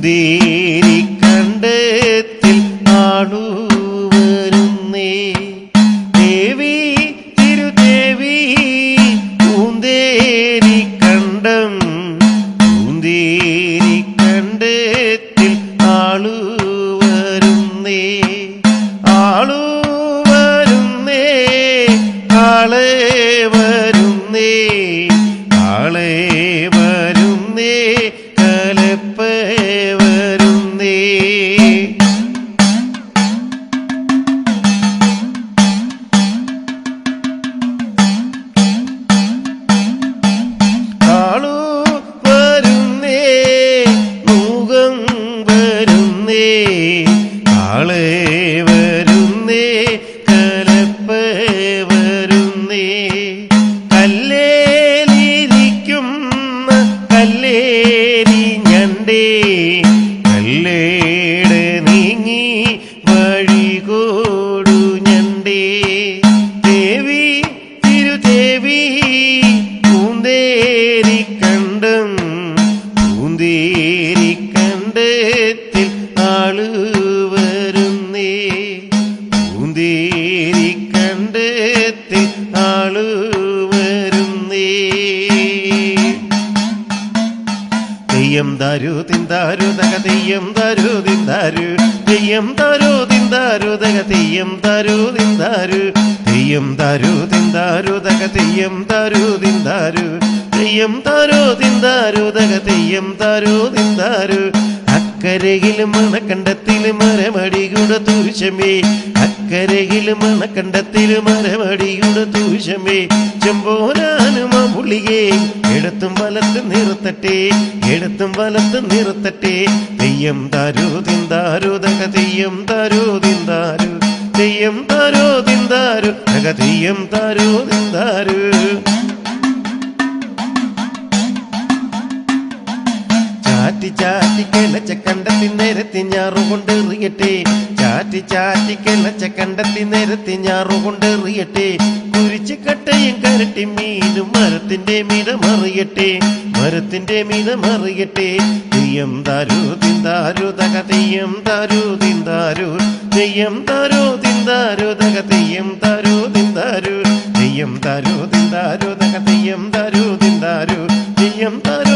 പൂന്തേരി കണ്ടത്തിൽ ആളു വരുന്നേ ദേവി തിരുദേവി പൂന്തേരി കണ്ടം പൂന്തേരി കണ്ടത്തിൽ ആളു വരുന്നേ ആളു വരുന്നേ ആളെ വരുന്നേ ആളെ വരുന്നേ കലപ്പ വരുന്നേ ആളു വരുന്നേ മുഖം വരുന്നേ ആളെ വരുന്നേ കലപ്പ വരുന്നേ കല്ലേലിരിക്കുന്ന കല്ലേരി ഞണ്ടേ കല്ലേടെ നീങ്ങി വഴികോടു ഞണ്ടേ ദേവി തിരുദേവി പൂന്തേരി കണ്ടം പൂന്തേരി കണ്ടത്തിൽ ആള് വരുന്നേ പൂന്തേരി കണ്ടത്തിൽ ആള് വരുന്നേ തെയ്യം താരു തിന്താരു തക തെയ്യം താരു തിന്താരു തെയ്യം താരു തിന്താരു തക തെയ്യം താരു തിന്താരു തെയ്യം താരു തിന്താരു തക തെയ്യം താരു തിന്താരു തെയ്യം താരു തിന്താരു തക തെയ്യം താരു തിന്താരു അക്കരയിലും മണക്കണ്ടത്തിലും മരമടിയുടെ തൂശമേ അക്കരയിലും മണക്കണ്ടത്തിലും മരമടിയുടെ തൂശമേ ചെമ്പോനാനും ആ പുള്ളിയെ എടുത്തും വലത്തും നിർത്തട്ടെ എടുത്തും വലത്തും നിർത്തട്ടെ തെയ്യം താരു തിന്താരു തക തെയ്യം താരു തിന്താരു തെയ്യം താരു തിന്താരു തക തെയ്യം താരു തിന്താരു ചാറ്റി ചാറ്റി കിളച്ച കണ്ടത്തി നിരത്തി ഞാറുകൊണ്ട് എറിയട്ടെ ചാറ്റി ചാറ്റി കിളച്ച കണ്ടത്തി നിരത്തി ഞാറുകൊണ്ട് എറിയട്ടെ കുരിച്ച് കട്ടയും കരട്ടി മീനും മരത്തിന്റെ മീനമറിയട്ടെ മരത്തിന്റെ മീനമറിയട്ടെ തെയ്യം താരു തിന്താരു തക തെയ്യം താരു തിന്താരു തെയ്യം താരു തിന്താരു തക തെയ്യം താരു തിന്താരു തെയ്യം താരു തിന്താരു തക തെയ്യം താരു തിന്താരു തെയ്യം താരു